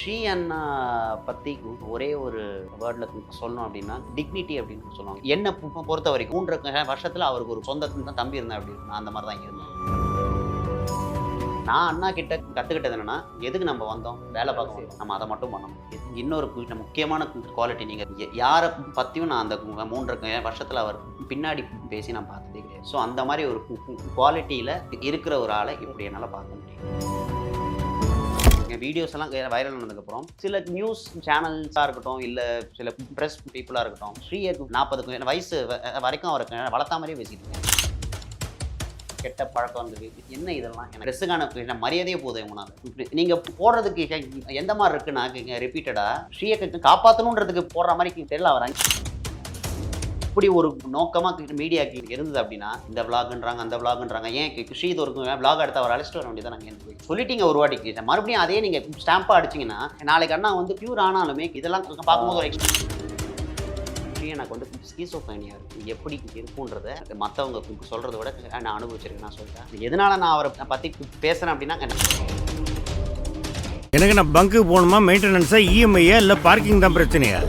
ஸ்ரீ அண்ணா பற்றி ஒரே ஒரு வேர்டில் சொல்லணும் அப்படின்னா டிக்னிட்டி அப்படின்னு சொல்லுவாங்க. என்னை பொறுத்த வரைக்கும் 3 வருஷத்தில் அவருக்கு ஒரு சொந்த தம்பி இருந்தேன் அப்படி நான் அந்த மாதிரி தான் இருந்தேன். நான் அண்ணா கிட்ட கற்றுக்கிட்டது என்னன்னா, எதுக்கு நம்ம வந்தோம், வேலை பார்க்க வந்தோம், நம்ம அதை மட்டும் பண்ணணும். இன்னொரு முக்கியமான குவாலிட்டி, நீங்கள் யாரை பற்றியும் நான் அந்த 3 வருஷத்தில் அவர் பின்னாடி பேசி நான் பார்த்ததே கிடையாது. ஸோ அந்த மாதிரி ஒரு குவாலிட்டியில் இருக்கிற ஒரு ஆளை இப்படி என்னால் பார்க்க முடியும். வீடியோஸ் எல்லாம் வைரல் ஆனதுக்கப்புறம் சில நியூஸ் சேனல்ஸாக இருக்கட்டும், இல்லை சில ப்ரெஸ் பீப்புளாக இருக்கட்டும், ஸ்ரீயக்கு 40 வயசு வரைக்கும் அவருக்கு வளர்த்தா மாதிரியே பேசிட்டு இருக்கேன். கெட்ட பழக்கம் இருந்தது என்ன இதெல்லாம் எனக்கு ட்ரெஸ்ஸுக்கான மரியாதையே போதும் இவங்கனால. நீங்கள் போடுறதுக்கு எந்த மாதிரி இருக்குன்னா ரிப்பீட்டடாக ஸ்ரீயை காப்பாற்றணுன்றதுக்கு போடுற மாதிரி தெரியல வராங்க. இப்படி ஒரு நோக்கமாக மீடியாக்கு இருந்தது அப்படின்னா இந்த விளாக்ன்றாங்க அந்த விளாக்ன்றாங்க, ஏன் ஸ்ரீது ஒரு விளாக் எடுத்து அவர் அழைச்சிட்டு வர வேண்டியதான். நாங்கள் சொல்லிட்டீங்க ஒரு வாட்டிக்கு, மறுபடியும் அதே நீங்கள் ஸ்டாம்பாக அடிச்சிங்கன்னா நாளைக்கு அண்ணா வந்து பியூர் ஆனாலுமே இதெல்லாம் பார்க்கும்போது ஒரு எனக்கு வந்து ஸ்கீசோஃப்ரெனியா இருக்குது, எப்படி இருக்குன்றதை மற்றவங்க சொல்கிறத விட நான் அனுபவிச்சிருக்கேன். நான் சொல்லிட்டேன் எதனால நான் அவரை பற்றி பேசுகிறேன் அப்படின்னா, எனக்கு நான் பங்கு போகணுமா, மெயின்டெனன்ஸா, இஎம்ஐயா இல்லை பார்க்கிங் தான் பிரச்சனையா?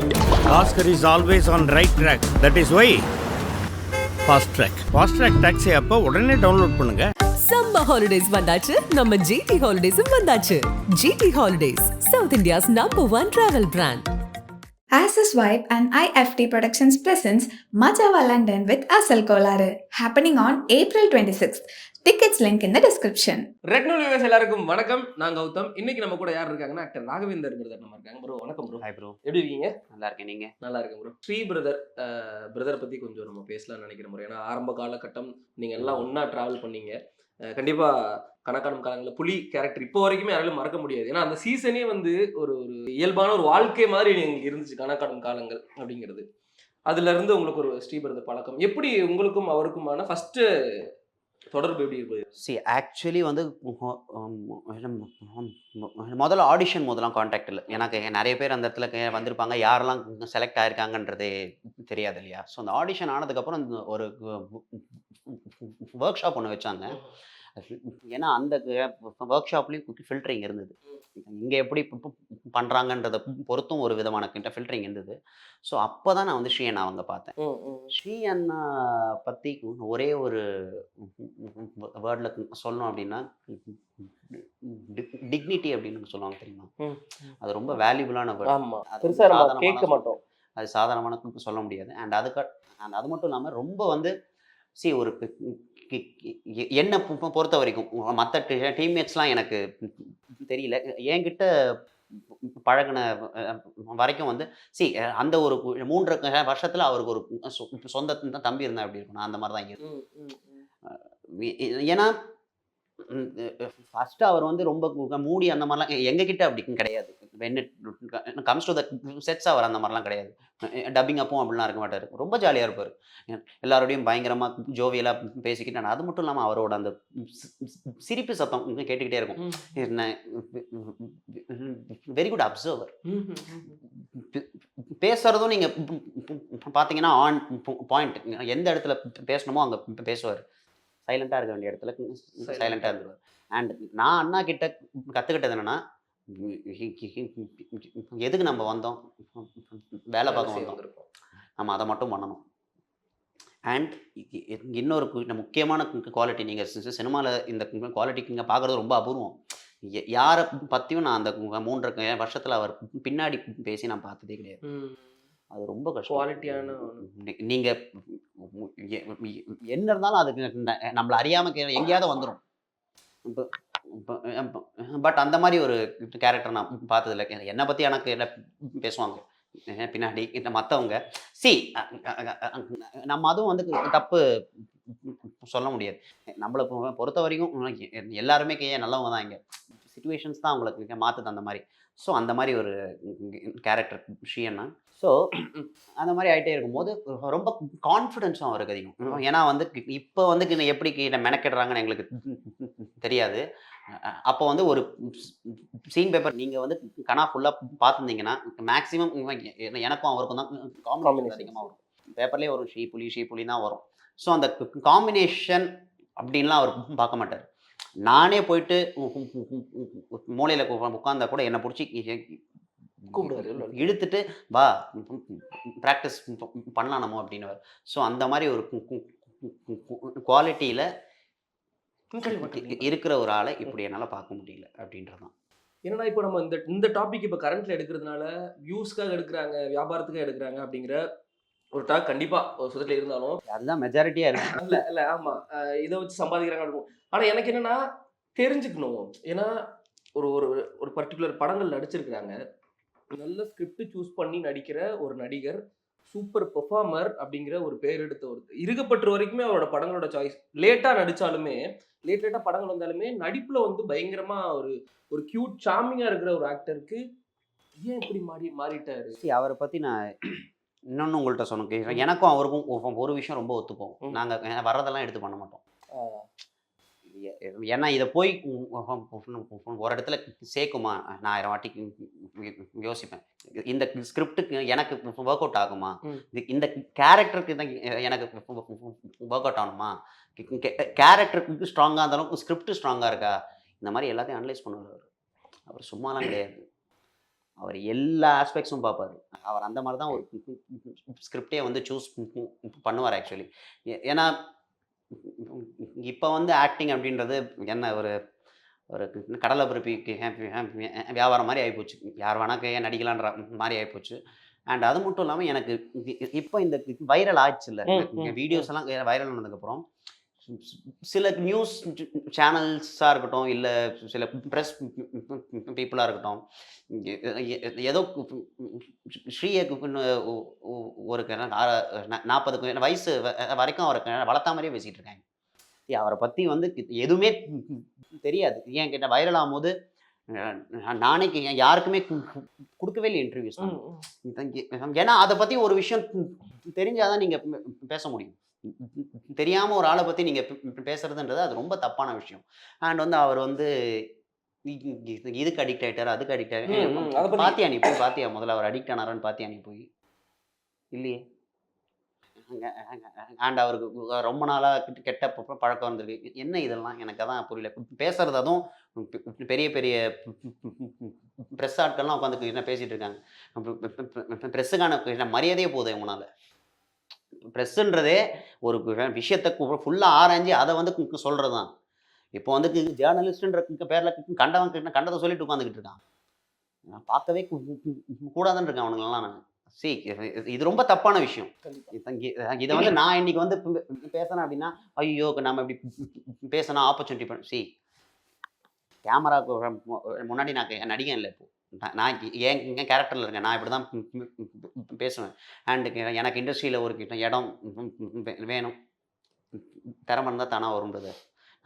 Oscar is always on right track. That is why Fast Track. Fast Track taxi அப்போ உடனே டவுன்லோட் பண்ணுங்க. சம்மர் ஹாலிடேஸ் வந்தாச்சு, நம்ம ஜிடி ஹாலிடேஸும் வந்தாச்சு. GT holidays, South India's #1 travel brand. Access Vibe and IFT Productions presents Majawa London with Asal Kolaru, happening on April 26th. Tickets link in the description. Red நூல் viewers எல்லாருக்கும் வணக்கம். நான் கௌதம். இன்னைக்கு நம்ம கூட யார் இருக்காங்கன்னா, ஆக்டர் ராகவேந்தர் பிரதர் நம்ம இருக்காங்க. ப்ரோ வணக்கம் ப்ரோ. Hi bro. எப்படி இருக்கீங்க? நல்லா இருக்கேன். நீங்கள்? நல்லா இருக்கேன் ப்ரோ. ஸ்ரீ பிரதரை பற்றி கொஞ்சம் நம்ம பேசலாம்னு நினைக்கிறேன் ப்ரோ. ஏன்னா ஆரம்ப காலகட்டம் நீங்கள் எல்லாம் ஒன்றா ட்ராவல் பண்ணீங்க. கண்டிப்பாக கணக்கான காலங்களில் புலி கேரக்டர் இப்போ வரைக்குமே யாராலும் மறக்க முடியாது. ஏன்னா அந்த சீசனே வந்து ஒரு இயல்பான ஒரு வாழ்க்கை மாதிரி எங்களுக்கு இருந்துச்சு, கணக்கான காலங்கள் அப்படிங்கிறது. அதுலேருந்து உங்களுக்கு ஒரு ஸ்ரீ பிரதர் பழக்கம் எப்படி, உங்களுக்கும் அவருக்குமான ஃபஸ்ட்டு தொடர்பு எப்படி இருக்குது? ஆக்சுவலி வந்து முதல்ல ஆடிஷன் முதலாம் கான்டாக்ட் இல்லை. எனக்கு நிறைய பேர் அந்த இடத்துல வந்திருப்பாங்க, யாரெல்லாம் செலக்ட் ஆயிருக்காங்கன்றதே தெரியாது இல்லையா. ஸோ அந்த ஆடிஷன் ஆனதுக்கப்புறம் ஒரு ஒர்க் ஷாப் ஒன்று வச்சாங்க. ஏன்னா அந்த ஒர்க் ஷாப்லேயும் ஃபில்டரிங் இருந்தது. இங்கே எப்படி பண்ணுறாங்கன்றதை பொறுத்தும் ஒரு விதமான ஃபில்டரிங் இருந்தது. ஸோ அப்போ தான் நான் வந்து ஸ்ரீ அண்ணா அவங்க பார்த்தேன். ஸ்ரீ அண்ணா பற்றி ஒரே ஒரு வேர்டில் சொல்லணும் அப்படின்னா டிக்னிட்டி அப்படின்னு சொல்லுவாங்க தெரியுமா. அது ரொம்ப வேல்யூபிளான வேர்ட். கேட்க மாட்டோம், அது சாதாரணமான சொல்ல முடியாது. அண்ட் அது மட்டும் இல்லாமல் ரொம்ப வந்து ஒரு என்னை பொறுத்த வரைக்கும் மற்ற டீம்மேட்ஸ்லாம் எனக்கு தெரியல, என்கிட்ட பழகின வரைக்கும் வந்து அந்த ஒரு 3 வருஷத்தில் அவருக்கு ஒரு சொந்த தம்பி இருந்தால் எப்படி இருக்கும், நான் அந்த மாதிரி தான் இருக்கும். ஏன்னா ஃபர்ஸ்ட் அவர் வந்து ரொம்ப மூடி அந்த மாதிரிலாம் எங்ககிட்ட அப்படி கிடையாது. கம்ஸ் டு த செட்ஸ் அவர் அந்த மாதிரிலாம் கிடையாது. டப்பிங் அப்பவும் அப்படிலாம் இருக்க மாட்டார். ரொம்ப ஜாலியாக இருப்பார், எல்லாரோடையும் பயங்கரமாக ஜோவியலாக பேசிக்கிட்டு. அது மட்டும் இல்லாமல் அவரோட அந்த சிரிப்பு சத்தம் கேட்டுக்கிட்டே இருக்கும். Very good observer. பேசுறதும் நீங்கள் பார்த்தீங்கன்னா ஆன் பாயிண்ட், எந்த இடத்துல பேசணுமோ அங்கே பேசுவார். சைலண்டாக இருக்க வேண்டிய இடத்துல சைலண்டாக இருந்துருவார். அண்ட் நான் அண்ணா கிட்ட கற்றுக்கிட்டது என்னென்னா, எதுக்கு நம்ம வந்தோம், வேலை பார்க்க வந்தோம், நம்ம அதை மட்டும் பண்ணணும். அண்ட் இன்னொரு முக்கியமான குவாலிட்டி, நீங்கள் சினிமாவில் இந்த குவாலிட்டிக்கு இங்கே பார்க்குறது ரொம்ப அபூர்வம். யாரை பற்றியும் நான் அந்த 3 வருஷத்தில் அவர் பின்னாடி பேசி நான் பார்த்ததே கிடையாது. அது ரொம்ப கஷ்டம். குவாலிட்டியான நீங்கள் என்ன இருந்தாலும் அதுக்கு நம்மளை அறியாமல் எங்கேயாவது வந்துடும். பட் அந்த மாதிரி ஒரு கேரக்டர் நான் பார்த்ததில்ல. என்னை பற்றி எனக்கு என்ன பேசுவாங்க பின்னாடி மற்றவங்க. நம்ம அதுவும் வந்து தப்பு சொல்ல முடியாது. நம்மளை பொறுத்த வரைக்கும் எல்லாருமே நல்லவங்க தான். இங்கே சிச்சுவேஷன்ஸ் தான் அவங்களுக்கு மாற்றுது அந்த மாதிரி. ஸோ அந்த மாதிரி ஒரு கேரக்டர் ஸ்ரீ அண்ணா. ஸோ அந்த மாதிரி ஆகிட்டே இருக்கும்போது ரொம்ப கான்ஃபிடென்ஸும் அவருக்கு அதிகம். ஏன்னா வந்து இப்போ வந்து எப்படி மெனக்கிடுறாங்கன்னு எங்களுக்கு தெரியாது. அப்போ வந்து ஒரு சீன் பேப்பர் நீங்கள் வந்து கனா ஃபுல்லாக பார்த்துருந்தீங்கன்னா மேக்ஸிமம் எனக்கும் அவருக்கும் தான் காம்பினேஷன் அதிகமாக வரும். பேப்பர்லேயே வரும் ஷீ புலி தான் வரும். ஸோ அந்த காம்பினேஷன் அப்படின்லாம் அவர் பார்க்க மாட்டார். நானே போயிட்டு மூலையில் உட்காந்தா கூட என்னை பிடிச்சி கூப்பிடுவாரு. இழுத்துட்டு வா ப்ராக்டிஸ் பண்ணலாம் நம்ம அப்படின்னு. ஸோ அந்த மாதிரி ஒரு குவாலிட்டியில் இருக்கிற ஒரு ஆளை இப்படி என்னால் பார்க்க முடியல அப்படின்றது தான். என்னன்னா இப்போ நம்ம இந்த டாபிக் இப்போ கரண்ட்ல எடுக்கிறதுனால வியூஸ்க்காக எடுக்கிறாங்க, வியாபாரத்துக்காக எடுக்கிறாங்க அப்படிங்கிற ஒரு டாக் கண்டிப்பா ஒரு சுதத்தில் இருந்தாலும் அதுதான் மெஜாரிட்டியாக இருக்கு. இல்ல ஆமா இதை வச்சு சம்பாதிக்கிறாங்க இருக்கும். ஆனா எனக்கு என்னன்னா தெரிஞ்சுக்கணும். ஏன்னா ஒரு ஒரு ஒரு பர்டிகுலர் படங்கள் நடிச்சிருக்கிறாங்க, நல்ல ஸ்கிரிப்ட் சூஸ் பண்ணி நடிக்கிற ஒரு நடிகர், சூப்பர் பெர்ஃபார்மர் அப்படிங்கிற ஒரு பேர் எடுத்த ஒரு இருக்கப்பட்டு வரைக்குமே அவரோட படங்களோட சாய்ஸ் லேட்டா நடிச்சாலுமே லேட்டா படங்கள் வந்தாலுமே நடிப்புல வந்து பயங்கரமா ஒரு ஒரு கியூட் சாமிங்கா இருக்கிற ஒரு ஆக்டருக்கு ஏன் இப்படி மாறிட்டாரு? அவரை பற்றி நான் இன்னொன்று உங்கள்கிட்ட சொன்னேன். எனக்கும் அவருக்கும் ஒரு விஷயம் ரொம்ப ஒத்துப்போம். நாங்கள் வர்றதெல்லாம் எடுத்து பண்ண மாட்டோம். ஏன்னா இதை போய் ஒரு இடத்துல சேர்க்குமா, நான் 1000 வாட்டி யோசிப்பேன். இந்த ஸ்கிரிப்டுக்கு எனக்கு ஒர்க் அவுட் ஆகுமா, இந்த கேரக்டருக்கு தான் எனக்கு ஒர்க் அவுட் ஆகணுமா, கேரக்டருக்கு ஸ்ட்ராங்காக இருந்தாலும் ஸ்கிரிப்ட் ஸ்ட்ராங்காக இருக்கா, இந்த மாதிரி எல்லாத்தையும் அனலைஸ் பண்ணுவார். அவர் சும்மாலாம் கிடையாது. அவர் எல்லா ஆஸ்பெக்ட்ஸும் பார்ப்பார். அவர் அந்த மாதிரி தான் ஒரு ஸ்கிரிப்டே வந்து சூஸ் பண்ணுவார் ஆக்சுவலி. ஏன்னா இப்போ வந்து ஆக்டிங் அப்படின்றது என்ன ஒரு ஒரு கடலை பருப்பி வியாபாரம் மாதிரி ஆகிப்போச்சு. யார் வேணா நடிக்கலான்ற மாதிரி ஆகிப்போச்சு. அண்ட் அது மட்டும் இல்லாமல் எனக்கு இப்போ இந்த வைரல் ஆச்சு இல்லை, வீடியோஸ் எல்லாம் வைரல் ஆனதுக்கப்புறம் சில நியூஸ் சேனல்ஸாக இருக்கட்டும், இல்லை சில ப்ரெஸ் பீப்புளாக இருக்கட்டும், ஏதோ ஸ்ரீயக்குன்னு ஒரு 40 வயசு வரைக்கும் அவருக்கு வளர்த்தா மாதிரியே பேசிகிட்டு இருக்காங்க. அவரை பற்றி வந்து எதுவுமே தெரியாது. ஏன் கேட்டால் வைரல் ஆகும்போது நானே யாருக்குமே கொடுக்கவே இல்லை இன்டர்வியூஸ். ஏன்னா அதை பற்றி ஒரு விஷயம் தெரிஞ்சாதான் நீங்கள் பேச முடியும். தெரியாமல் ஒரு ஆளை பற்றி நீங்கள் பேசுறதுன்றது அது ரொம்ப தப்பான விஷயம். அண்ட் வந்து அவர் வந்து இதுக்கு அடிக்ட் ஆகிட்டார், அதுக்கு அடிக்ட் ஆகிட்டார். பாத்தியா நீ போய் பாத்தியா முதல்ல அவர் அடிக்ட் ஆனாரான்னு பாத்தியா நீ போய்? இல்லையே. அண்ட் அவருக்கு ரொம்ப நாளாக கெட்ட பழக்கம் வந்திருக்கு. என்ன இதெல்லாம் எனக்கு அதான் புரியல. பேசுறது அதுவும் பெரிய பெரிய ப்ரெஸ் ஆட்கள்லாம் உட்காந்து என்ன பேசிகிட்டு இருக்காங்க. ப்ரெஸ்ஸுக்கான மரியாதையே போதும் இவங்களால. ப்ரெஸ்ஸுன்றதே ஒரு விஷயத்தை ஃபுல்லாக ஆராய்ஞ்சு அதை வந்து சொல்கிறது தான். இப்போ வந்து ஜேர்னலிஸ்ட்ன்ற பேரில் கண்டதை சொல்லிட்டு உட்காந்துக்கிட்டு இருக்கான். நான் பார்க்கவே கூடாதுன்னு இருக்கேன் அவனுங்கெல்லாம். நான் இது ரொம்ப தப்பான விஷயம். இதை வந்து நான் இன்னைக்கு வந்து பேசினேன் அப்படின்னா, ஐயோ நம்ம இப்படி பேசினா ஆப்பர்ச்சுனிட்டி கேமராவுக்கு முன்னாடி நான் நடிகன் இல்லை. இப்போ நான் என் கேரக்டரில் இருக்கேன், நான் இப்படி தான் பேசுவேன். அண்டு எனக்கு இண்டஸ்ட்ரியில் ஒரு இடம் வேணும், திறமை இருந்தால் தானாக வரும்ன்றது.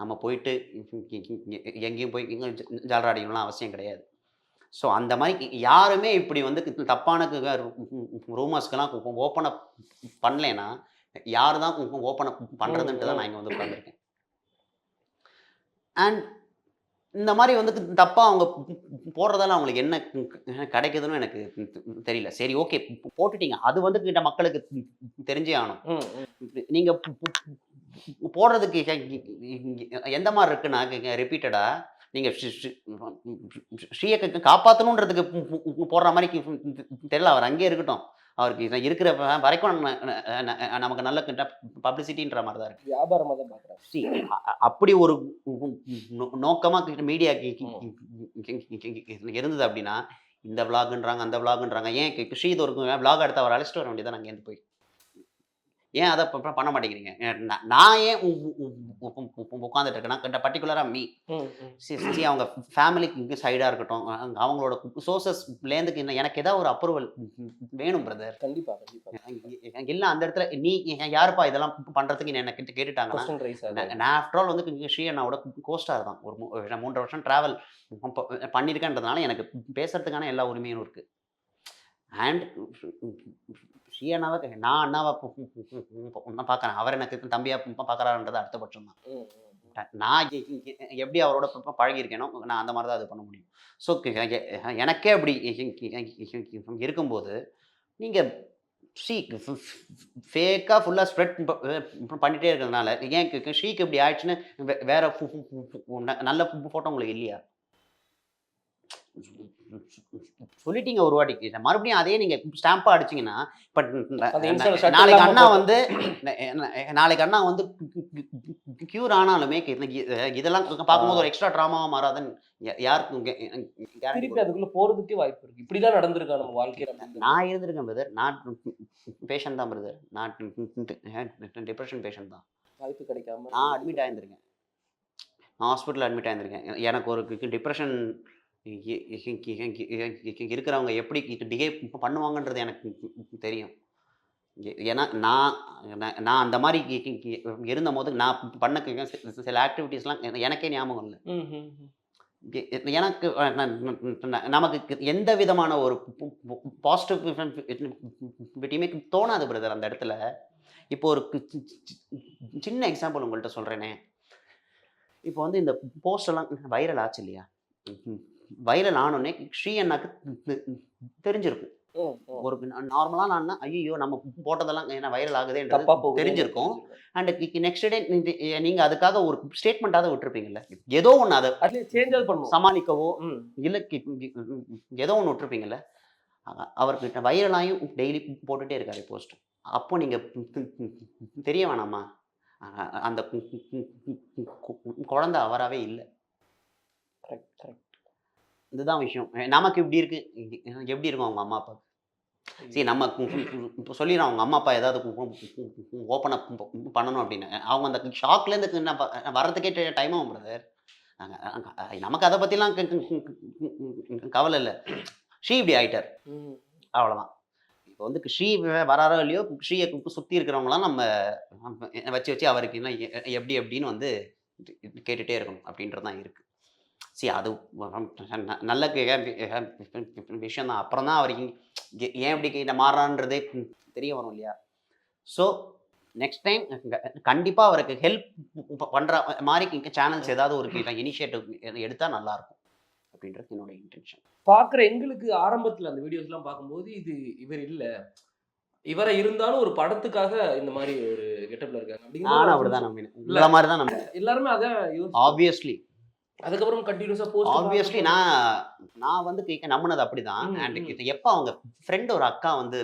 நம்ம போயிட்டு எங்கேயும் போய் ஜாலராடிக்கலாம் அவசியம் கிடையாது. ஸோ அந்த மாதிரி யாருமே இப்படி வந்து தப்பான ரூமர்ஸ்க்கெல்லாம் ஓப்பன் அப் பண்ணலைன்னா யார் தான் ஓப்பன் அப் பண்ணுறதுன்ட்டு தான் நான் இங்கே வந்து உட்காந்துருக்கேன். அண்ட் இந்த மாதிரி வந்து தப்பாக அவங்க போடுறதால அவங்களுக்கு என்ன கிடைக்குதுன்னு எனக்கு தெரியல. சரி ஓகே போட்டுட்டீங்க, அது வந்து மக்களுக்கு தெரிஞ்சே ஆகணும். நீங்கள் போடுறதுக்கு எந்த மாதிரி இருக்குன்னா ரிப்பீட்டடாக நீங்கள் ஸ்ரீயை காப்பாற்றணுன்றதுக்கு போடுற மாதிரி தெரியல. அவர் அங்கேயே இருக்கட்டும், அவருக்கு இருக்கிற வரைக்கும் நமக்கு நல்ல பப்ளிசிட்டின்ற மாதிரி தான் இருக்குது. வியாபாரமாக தான் பார்க்குறேன். அப்படி ஒரு நோக்கமாக மீடியாக்கு இருந்தது அப்படின்னா இந்த விளாகுன்றாங்க அந்த விளாகுன்றாங்க. ஏன் ஸ்ரீது ஒரு விளாக் எடுத்து அவர் அழைச்சிட்டு வர வேண்டியதான் அங்கேருந்து போய். ஏன் அதை பண்ண மாட்டேங்கிறீங்க? நான் ஏன் உட்காந்துட்டு இருக்கேன்னா பர்டிகுலராக அவங்க ஃபேமிலிக்கு சைடாக இருக்கட்டும், அவங்களோட சோர்சஸ்லேருந்து எனக்கு ஏதாவது ஒரு அப்ரூவல் வேணும் பிரதர். கண்டிப்பாக இல்லை அந்த இடத்துல நீ யாருப்பா இதெல்லாம் பண்ணுறதுக்கு என்ன கேட்டுட்டாங்கன்னா, நான் ஆஃப்டர் ஆல் வந்து ஸ்ரீ அண்ணாவோட கோஸ்டார் தான். ஒரு 3 வருஷம் ட்ராவல் பண்ணியிருக்கேன்றதுனால எனக்கு பேசுறதுக்கான எல்லா உரிமையும் இருக்குது. அண்ட் ஸ்ரீ அண்ணாவை நான் அண்ணாவை பார்க்குறேன், அவர் எனக்கு தம்பியாக பார்க்குறாருன்றது அடுத்த பட்சம் தான். நான் எப்படி அவரோட பழகியிருக்கேனோ நான் அந்த மாதிரி தான் அது பண்ண முடியும். ஸோ எனக்கே அப்படி இருக்கும்போது நீங்கள் ஃபேக்காக ஃபுல்லாக ஸ்ப்ரெட் பண்ணிகிட்டே இருக்கிறதுனால ஏன் ஸ்ரீக்கு இப்படி ஆயிடுச்சுன்னு வேறு நல்ல ஃபோட்டோ உங்களுக்கு இல்லையா? சொல்லிட்டீங்க ஒரு வாட்டிக்கு, மறுபடியும் அதே நீங்க ஸ்டாம்பா அடிச்சீங்கன்னா, இப்ப அந்த instant shut நாளைக்கு இல்லாம அண்ணா போட்டு- வந்து நாளைக்கு அண்ணா வந்து கியூர் ஆனாலுமே இதெல்லாம் பார்க்கும்போது ஒரு எக்ஸ்ட்ரா ட்ராமாவா மாறாதுன்னு யாருக்கும் திருப்பி guarantee அதுக்குள்ள போறதுக்கே வாய்ப்பு இருக்கு. இப்படிதான் நடந்திருக்கா நம்ம வாழ்க்கையில அப்படின்னு. நான் இருந்திருக்கேன் பிரதர். நான் பேஷண்ட் தான் பிரதர். நான் டிப்ரெஷன் பேஷண்ட் தான். வாய்ப்பு கிடைக்காம நான் அட்மிட் ஆயிருந்திருக்கேன். நான் ஹாஸ்பிட்டல் அட்மிட் ஆயிருந்திருக்கேன். எனக்கு ஒரு டிப்ரெஷன் இருக்கிறவங்க எப்படி பிஹேவ் பண்ணுவாங்கன்றது எனக்கு தெரியும். ஏன்னா நான் நான் அந்த மாதிரி இருந்தபோது நான் பண்ண சில ஆக்டிவிட்டீஸ்லாம் எனக்கே ஞாபகம் இல்லை. ம், ம், ம். எனக்கு நமக்கு எந்த விதமான ஒரு பாசிட்டிவிட்டியுமே தோணாது பிரதர் அந்த இடத்துல. இப்போ ஒரு சின்ன எக்ஸாம்பிள் உங்கள்கிட்ட சொல்கிறேனே. இப்போ வந்து இந்த போஸ்ட் எல்லாம் வைரல் ஆச்சு இல்லையா? வைரல் ஆனோடனே ஸ்ரீ அண்ணாக்கு தெரிஞ்சிருக்கும். ம், ம். ஒரு நார்மலாக நான் ஐயோ நம்ம போட்டதெல்லாம் என்ன வைரல் தப்பா ஆகுதுன்றது போகுது. தெரிஞ்சிருக்கும். அண்ட் நெக்ஸ்ட் டே நீங்கள் அதுக்காக ஒரு ஸ்டேட்மெண்ட்டாவது விட்டுருப்பீங்கல்ல, ஏதோ ஒன்று அதை அட்லீஸ்ட் சேஞ்ச் பண்ணும். சமாளிக்கவோ ம். இல்லை ஏதோ ஒன்று விட்டுருப்பீங்கல்ல. அவர்கிட்ட வைரலாயும் டெய்லி போட்டுகிட்டே இருக்காரு போஸ்ட். அப்போ நீங்கள் தெரிய வேணாமா அந்த குழந்தை அவராகவே இல்லை. Correct, correct. இதுதான் விஷயம். நமக்கு இப்படி இருக்கு, எப்படி இருக்கும் அவங்க அம்மா அப்பா? சரி நம்ம இப்போ சொல்லிடுறோம் அவங்க அம்மா அப்பா ஏதாவது ஓப்பன் பண்ணணும் அப்படின்னு. அவங்க அந்த ஷாக்லேருந்து வர்றதுக்கே டைம் ஆகும் பிரதர். நமக்கு அதை பற்றிலாம் கவலை இல்லை. ஸ்ரீ இப்படி ஆயிட்டார், ம். அவ்வளோதான். இப்போ வந்து ஸ்ரீ வராரோ இல்லையோ, ஸ்ரீயை சுற்றி இருக்கிறவங்களாம் நம்ம வச்சு அவருக்கு என்ன எப்படி எப்படின்னு வந்து கேட்டுகிட்டே இருக்கணும் அப்படின்றது தான் இருக்குது. சரி அது நல்ல விஷயம் தான். அப்புறம் தான் அவருக்கு ஏன் இப்படி மாறான்றதே தெரிய வரும் இல்லையா? ஸோ நெக்ஸ்ட் டைம் கண்டிப்பாக அவருக்கு ஹெல்ப் பண்ணுற மாதிரி சேனல்ஸ் ஏதாவது ஒரு இனிஷியேட்டிவ் எடுத்தால் நல்லாயிருக்கும் அப்படின்றது என்னோட இன்டென்ஷன். பாக்குற எங்களுக்கு ஆரம்பத்துல அந்த வீடியோஸ்லாம் பார்க்கும்போது இது இவர் இல்ல, இவரை இருந்தாலும் ஒரு படத்துக்காக இந்த மாதிரி ஒரு கெட்டப்ல இருக்காங்க நானும் அப்படிதான் நம்பினேன். உங்களை மாதிரி தான் நம்பினேன். எல்லாருமே அதான் ஆப்வியஸ்லி அதுக்கப்புறம் கண்டினியூஸா போஸ்ட் ஆப்வியஸ்லி நான் வந்து நம்பினது அப்படிதான். அண்ட் எப்போ அவங்க ஃப்ரெண்ட் ஒரு அக்கா வந்து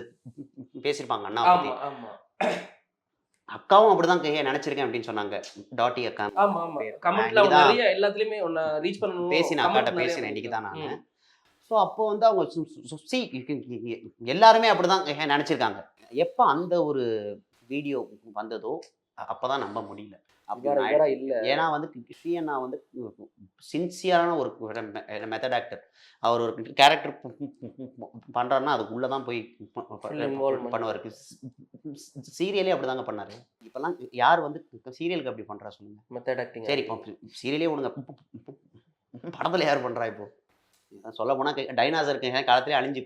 பேசியிருப்பாங்க அண்ணா பற்றி. ஆமா ஆமா அக்காவும் அப்படிதான் நினைச்சிருக்கேன் அப்படின்னு சொன்னாங்க. டாட்டி அக்கா ஆமா ஆமா கமெண்ட்ல இன்னைக்கு தான் நிறைய எல்லாத்துலயுமே உன்னை ரீச் பண்ணனும் பேசினேன், அக்காட்ட பேசினேன் இன்னைக்கு தான் நான். ஸோ அப்போ வந்து அவங்க எல்லாருமே அப்படிதான் நினைச்சிருக்காங்க. எப்போ அந்த ஒரு வீடியோ வந்ததோ அப்பதான் நம்ப முடியல. இல்ல. ஏன்னா வந்து ஸ்ரீ அண்ணா வந்து சின்சியரான ஒரு மெத்தட் ஆக்டர். அவர் ஒரு கேரக்டர் பண்றாருன்னா அதுக்குள்ளதான் போய் involvement. பண்ணுவாரு. சீரியலே அப்படிதாங்க பண்ணாரு. இப்பெல்லாம் யார் வந்து சீரியலுக்கு அப்படி பண்றா சொல்லுங்க? Method acting. சரி இப்போ சீரியலே ஒழுங்க படத்துல யார் பண்றா? இப்போ சொல்ல போனா டைனாசருக்கு காலத்திலே அழிஞ்சு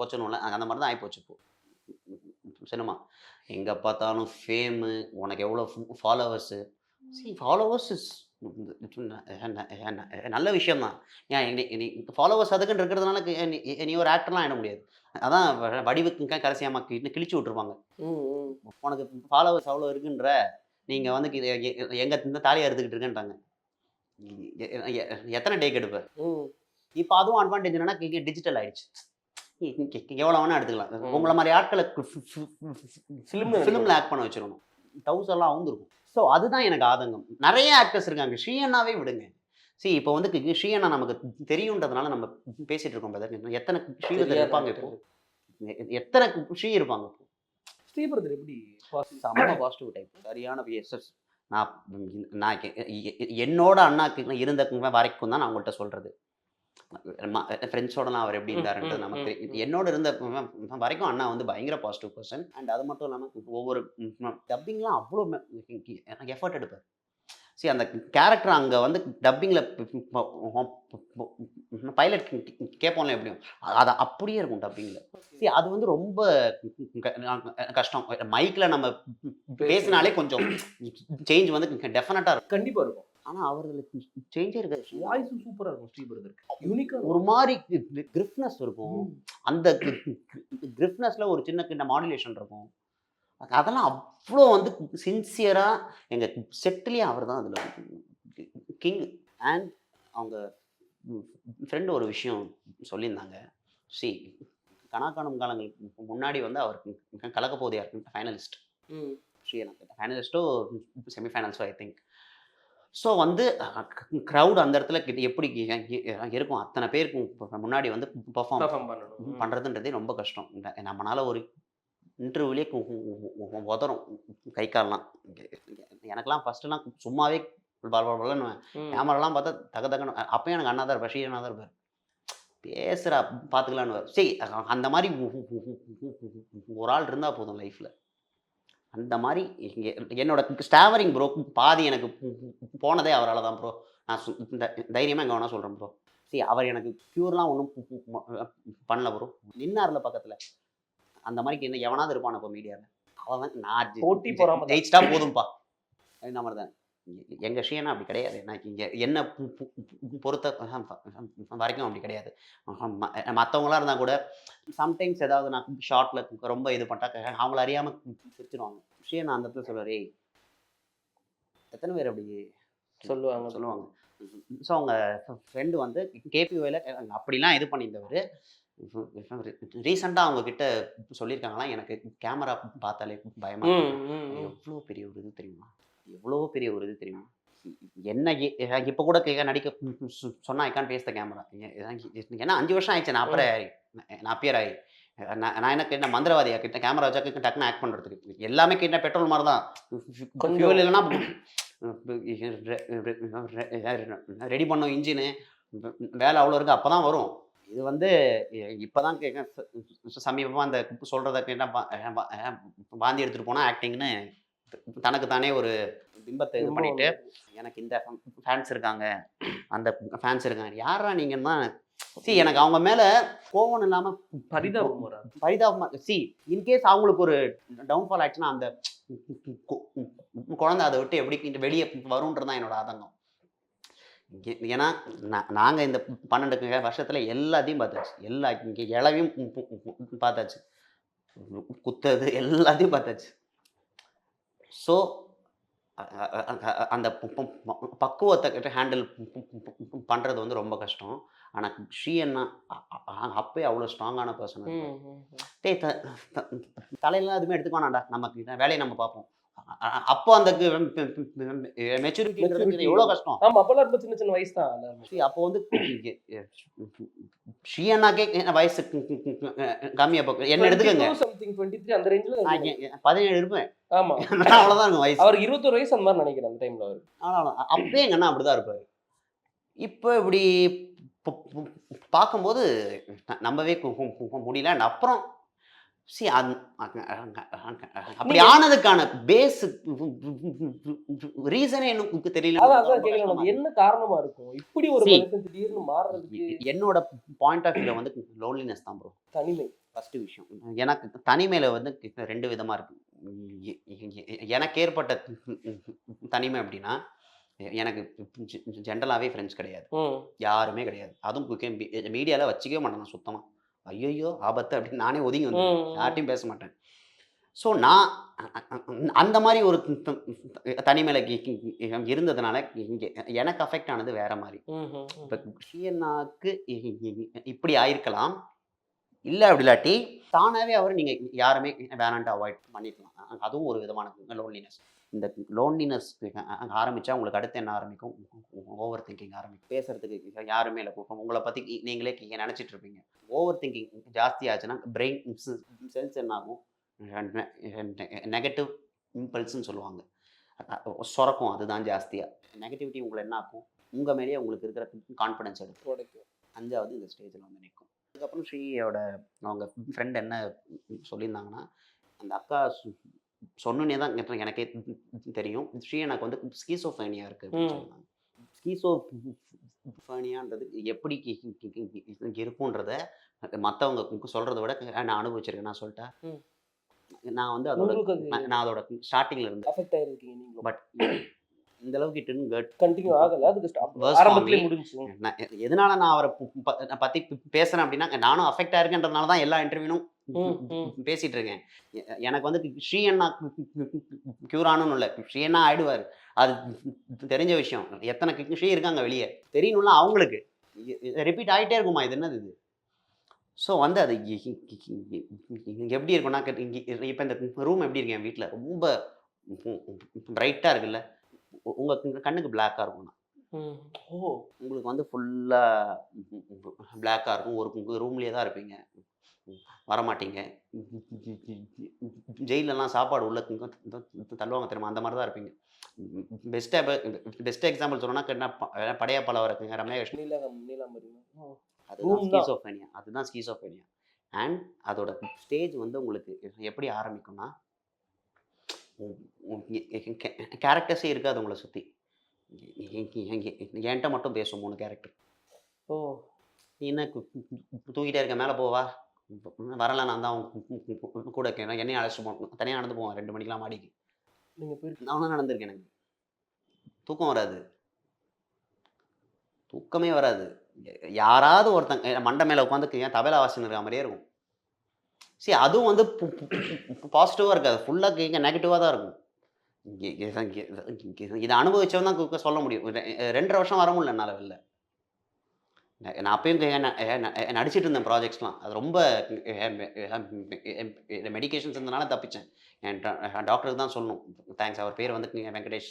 போச்சணும்ல, அந்த மாதிரி தான் ஆகிப்போச்சு இப்போ சினிமா. எங்கே பார்த்தாலும் ஃபேமு, உனக்கு எவ்வளோ ஃபாலோவர்ஸு. ஃபாலோவர்ஸ் இஸ் நல்ல விஷயம்தான். ஏன் நீ ஃபாலோவர்ஸ் அதுக்குன்னு இருக்கிறதுனால நீ ஒரு ஆக்டர்லாம் ஆகிட முடியாது. அதான் வடிவுக்கு கடைசியாமா கிழிச்சு விட்ருப்பாங்க. உனக்கு ஃபாலோவர்ஸ் அவ்வளோ இருக்குன்ற நீங்கள் வந்து எங்கே இந்த தாலியாக எடுத்துக்கிட்டு இருக்கேன்ட்டாங்க. எத்தனை டேக் எடுப்பேன்? இப்போ அதுவும் அட்வான்டேஜ் என்னன்னா டிஜிட்டல் ஆயிடுச்சு. எவ்வளோ வேணா எடுத்துக்கலாம். உங்களை மாதிரி ஆட்களை ஃபிலிமில் ஆக்ட் பண்ண வச்சிடணும். டவுசர்லாம் அவுந்துருக்கும். ஸோ அதுதான் எனக்கு ஆதங்கம். நிறைய ஆக்டர்ஸ் இருக்காங்க, ஸ்ரீ அண்ணாவே விடுங்க. சரி இப்போ வந்து ஸ்ரீ அண்ணா நமக்கு தெரியுன்றதுனால நம்ம பேசிட்டு இருக்கோம் பிரதர். எத்தனை ஸ்ரீவதர் இருப்பாங்க இப்போ? எத்தனை ஸ்ரீ இருப்பாங்க இப்போ? ஸ்ரீபிரதர் எப்படி செம்ம பாசிட்டிவ் டைப், சரியான பிஎஸ்எஸ். நான் என்னோட அண்ணாக்கு இருந்த வரைக்கும் தான் நான் உங்கள்கிட்ட சொல்கிறது. ஃப்ரெண்ட்ஸோடலாம் அவர் எப்படி இருந்தாருன்றது நமக்கு தெரியும். என்னோட இருந்த வரைக்கும் அண்ணா வந்து பயங்கர பாசிட்டிவ் பர்சன். அண்ட் அது மட்டும் இல்லாமல் ஒவ்வொரு டப்பிங்லாம் அவ்வளோ எஃபர்ட் எடுப்பார். சரி அந்த கேரக்டர் அங்கே வந்து டப்பிங்கில் பைலட் கேட்போம்ல எப்படியும் அது அப்படியே இருக்கும் டப்பிங்கில். சரி அது வந்து ரொம்ப கஷ்டம். மைக்கில் நம்ம பேசினாலே கொஞ்சம் சேஞ்ச் வந்து டெஃபினட்டாக இருக்கும், கண்டிப்பாக இருக்கும். ஆனால் அவர்களுக்கு சேஞ்சே இருக்காது. வாய்ஸும் சூப்பராக இருக்கும் ஸ்ரீபிரதருக்கு. யூனிக்காக ஒரு மாதிரி கிரிஃப்னஸ் இருக்கும். அந்த கிரிஃப்னஸில் ஒரு சின்ன மாடுலேஷன் இருக்கும். அதெல்லாம் அவ்வளோ வந்து சின்சியராக எங்கள் செட்டிலே அவர் தான் அதில் கிங். அண்ட் அவங்க ஃப்ரெண்டு ஒரு விஷயம் சொல்லியிருந்தாங்க. சி கணக்காணும் காலங்களுக்கு முன்னாடி வந்து அவர் கலக்கப்போதையா இருக்கு ஃபைனலிஸ்ட். ஃபைனலிஸ்ட்டோ செமிஃபைனல்ஸோ ஐ திங்க். ஸோ வந்து க்ரௌட் அந்த இடத்துல எப்படி இருக்கும், அத்தனை பேருக்கு முன்னாடி வந்து பெர்ஃபார்ம் பண்ணுறதுன்றதே ரொம்ப கஷ்டம். நம்மளால ஒரு இன்டர்வியூலே உதறும் கை கால்லாம். எனக்கெல்லாம் ஃபஸ்ட்டுலாம் சும்மாவே பலன்னு கேமராலாம் பார்த்தா தகன்னு. அப்பயும் எனக்கு அண்ணா தான் இருப்பார், ஸ்ரீஅண்ணா தான் இருப்பார். பேசுகிறா பார்த்துக்கலான்னு சரி. அந்த மாதிரி ஒரு ஆள் இருந்தால் போதும் லைஃப்பில். அந்த மாதிரி என்னோட ஸ்டாவரிங் ப்ரோ பாதி எனக்கு போனதே அவரால் தான் ப்ரோ. நான் தைரியமாக எங்கே வேணால் சொல்கிறேன் ப்ரோ. சரி, அவர் எனக்கு க்யூர்லாம் ஒன்றும் பண்ணல ப்ரோ. நின்னார்ல பக்கத்தில், அந்த மாதிரி என்ன எவனாவது இருப்பான் இப்போ மீடியாவில். அவன் நான் போட்டி போறாம ஜெயிச்சிட்டா போதும்பா இந்த மாதிரி தான். எங்கள் ஸ்ரீனா அப்படி கிடையாது. நான் இங்கே என்ன பொறுத்த வரைக்கும் அப்படி கிடையாது. மற்றவங்களாம் இருந்தால் கூட சம்டைம்ஸ் ஏதாவது நான் ஷார்ட்டில் ரொம்ப இது பண்ணிட்டா அவங்கள அறியாமல் சிரிச்சிருவாங்க. ஸ்ரீனா அந்த இடத்துல சொல்லுவார், ஏய் எத்தனை பேர் அப்படி சொல்லுவாங்க. ஸோ அவங்க ஃப்ரெண்டு வந்து கேபிஓவில் அப்படிலாம் இது பண்ணியிருந்தவர் ரீசெண்டாக அவங்கக்கிட்ட சொல்லியிருக்காங்களாம், எனக்கு கேமரா பார்த்தாலே பயமாக எவ்வளோ பெரிய ஒரு இது தெரியுமா, எவ்வளோ பெரிய ஒரு இது தெரியுமா. என்ன இப்போ கூட நடிக்க சொன்னால் ஐ கான் பேஸ் த கேமரா. ஏன்னா 5 வருஷம் ஆயிடுச்சு நான் அப்பியர் ஆகி. நான் என்ன கேட்டேன், மந்திரவாதியா கிட்ட கேமரா வச்சா டக்குன்னு ஆக்ட் பண்ணுறதுக்கு எல்லாமே கேட்டேன். பெட்ரோல் மாதிரி தான், ஃபியூல் இல்லைன்னா ரெடி பண்ணோம் இன்ஜினு வேலை அவ்வளோ இருக்குது, அப்போ தான் வரும். இது வந்து இப்போ தான் சமீபமாக அந்த சொல்கிறத கேட்டால் வாந்தி எடுத்துகிட்டு போனால் ஆக்டிங்னு தனக்கு தானே ஒரு பிம்பத்தை இது பண்ணிட்டு, எனக்கு இந்த ஃபேன்ஸ் இருக்காங்க அந்த ஃபேன்ஸ் இருக்காங்க, யாரா நீங்கள் தான். சி எனக்கு அவங்க மேலே கோவம் இல்லாமல் பரிதாபமாக சி இன்கேஸ் அவங்களுக்கு ஒரு டவுன்ஃபால் ஆயிடுச்சுன்னா அந்த குழந்தை அதை விட்டு எப்படி வெளியே வரும்ன்றது தான் என்னோட ஆதங்கம். ஏன்னா நாங்கள் இந்த 12 வருஷத்தில் எல்லாத்தையும் பார்த்தாச்சு, இங்கே இளவையும் பார்த்தாச்சு, குத்தது எல்லாத்தையும் பார்த்தாச்சு. ஸோ அந்த பக்குவத்தை ஹேண்டில் பண்ணுறது வந்து ரொம்ப கஷ்டம். ஆனால் ஸ்ரீஅண்ணா அப்பயே அவ்வளோ ஸ்ட்ராங்கான பர்சன். தலையெல்லாம் எதுவுமே எடுத்துக்க வேணாம்டா, நமக்கு வேலையை நம்ம பார்ப்போம். அப்போ அந்த மெச்சூரிட்டி எவ்வளோ கஷ்டம். சின்ன சின்ன வயசு தான். அப்போ வந்து ஸ்ரீஅண்ணாக்கே வயசு கம்மி. அப்போ என்ன எடுத்துக்கங்க, 17 இருப்பேன். ஆமா, அவ்வளோதான் வயசு. அவருக்கு 21 வயசு அந்த மாதிரி நினைக்கிறேன் அந்த டைம்ல. அவர் அப்பயே எங்க அண்ணா அப்படிதான் இருப்பாரு. இப்போ இப்படி பார்க்கும்போது நம்பவே முடியல. அப்புறம் அப்படி ஆனதுக்கான பேஸ் ரீசனே எனக்கு தெரியல. என்ன காரணமா இருக்கும் இப்படி ஒரு திடீர்னு மாறுறதுக்கு? என்னோட பாயிண்ட் ஆஃப் வியூல வந்து லோன்லினஸ் தான் ப்ரோ. தனிமை ஃபர்ஸ்ட் விஷயம். எனக்கு தனிமையில வந்து 2 விதமா இருக்கு. எனக்கு ஏற்பட்ட தனிமை அப்படின்னா, எனக்கு ஜென்ரலாகவே ஃப்ரெண்ட்ஸ் கிடையாது, யாருமே கிடையாது. அதுவும் மீடியாவில் வச்சுக்கவே மாட்டேன் சுத்தமாக. ஐயோ ஆபத்து அப்படின்னு நானே ஒதுங்கி வந்தேன், யார்ட்டையும் பேச மாட்டேன். ஸோ நான் அந்த மாதிரி ஒரு தனிமையில் இருந்ததுனால எனக்கு அஃபெக்ட் ஆனது வேற மாதிரி. இப்போ ஸ்ரீஅண்ணாக்கு இப்படி ஆயிருக்கலாம், இல்லை அப்படி இல்லாட்டி தானாகவே அவர் நீங்கள் யாருமே வேணான்ட்டு அவாய்ட் பண்ணிக்கலாம். அதுவும் ஒரு விதமான லோன்லினஸ். இந்த லோன்லினஸ் ஆரம்பித்தா உங்களுக்கு அடுத்து என்ன ஆரம்பிக்கும், ஓவர் திங்கிங் ஆரம்பிக்கும். பேசுகிறதுக்கு யாருமே இல்லை. உங்களை பற்றி நீங்களே நினச்சிட்டு இருப்பீங்க. ஓவர் திங்கிங் ஜாஸ்தி ஆச்சுன்னா பிரெயின் செல்ஸ் என்ன ஆகும், நெகட்டிவ் இம்பல்ஸ்ன்னு சொல்லுவாங்க, சுரக்கும். அதுதான் ஜாஸ்தியாக நெகட்டிவிட்டி உங்களை என்ன ஆகும், உங்கள் மேலேயே உங்களுக்கு இருக்கிற கான்ஃபிடன்ஸ் எடுத்து உடைக்கும். 5வது இந்த ஸ்டேஜில் வந்து நிற்கும். அதுக்கப்புறம் ஸ்ரீயோட அவங்க ஃப்ரெண்ட் என்ன சொல்லியிருந்தாங்கன்னா, அந்த அக்கா சொன்னே தான் எனக்கே தெரியும், ஸ்ரீஅண்ணாக்கு வந்து ஸ்கீசோஃப்ரீனியா இருக்குது. ஸ்கீசோஃப்ரீனியான்றது எப்படி இருக்குன்றத மற்றவங்க சொல்கிறத விட நான் அனுபவிச்சிருக்கேன். நான் சொல்லிட்டேன், நான் வந்து அதோட ஸ்டார்டிங்கில் இருந்தேன். பட் இந்த அளவுக்கு கண்டினியூ ஆகல. எதனால நான் அவரை பற்றி பேசுகிறேன் அப்படின்னா, நானும் அஃபெக்ட் ஆயிருக்கேன்றதுனால தான் எல்லா இன்டர்வியூனும் பேசிட்டு இருக்கேன். எனக்கு வந்து ஸ்ரீஅண்ணா கியூரானு இல்லை, ஸ்ரீஅண்ணா ஆயிடுவார், அது தெரிஞ்ச விஷயம். எத்தனை ஸ்ரீ இருக்காங்க வெளியே தெரியணும்ல அவங்களுக்கு, ரிப்பீட் ஆகிட்டே இருக்குமா இது என்னது இது. ஸோ வந்து அது எப்படி இருக்கும்னா இப்போ இந்த ரூம் எப்படி இருக்கு என் வீட்டில் ரொம்ப பிரைட்டாக இருக்குல்ல, உங்கள் கண்ணுக்கு பிளாக்காக இருக்கும்ண்ணா. ஓ உங்களுக்கு வந்து ஃபுல்லாக பிளாக்காக இருக்கும். ஒரு ரூம்லேயே தான் இருப்பீங்க, வரமாட்டீங்க. ஜெயிலெலாம் சாப்பாடு உள்ள தள்ளுவாங்க தெரியுமா, அந்த மாதிரி தான் இருப்பீங்க. பெஸ்ட் எக்ஸாம்பிள் சொல்லணும்னா என்ன, படையப்பால இருக்குங்க ரமேஷ், நீலாம்பரி அதுதான் ஸ்கீசோஃபேனியா. அதுதான் ஸ்கீசோஃபேனியா. அண்ட் அதோட ஸ்டேஜ் வந்து உங்களுக்கு எப்படி ஆரம்பிக்கும்னா, கேரக்டர்ஸே இருக்காது உங்களை சுற்றி. என்கிட்ட மட்டும் பேசும் 3 கேரக்டர். ஓ நீ என்ன தூங்கிட்டே இருக்க, மேலே போவா, வரல நான் தான் கூட இருக்கேன், என்னையும் அழைச்சிட்டு போகணும், தனியாக நடந்து போவேன் 2 மணிக்கெலாம் மாடிக்கு. நீங்கள் போயிட்டு நானும் நடந்திருக்கேன். எனக்கு தூக்கம் வராது, தூக்கமே வராது. யாராவது ஒருத்தங்க மண்டை மேலே உட்காந்து ஏன் தபேலா வாசனை இருக்கிற மாதிரியே இருக்கும். சரி, அதுவும் வந்து பாசிட்டிவாக இருக்காது, ஃபுல்லாக இங்கே நெகட்டிவாக தான் இருக்கும். இதை அனுபவிச்சவன் தான் சொல்ல முடியும். 2.5 வருஷம் வர முடியல என்னால் வெளில. நான் அப்பயும் நடிச்சிட்டு இருந்தேன் ப்ராஜெக்ட்ஸ்லாம். அது ரொம்ப மெடிக்கேஷன்ஸ் இருந்தனால தப்பிச்சேன். என் டாக்டருக்கு தான் சொல்லணும் தேங்க்ஸ். அவர் பேர் வந்து வெங்கடேஷ்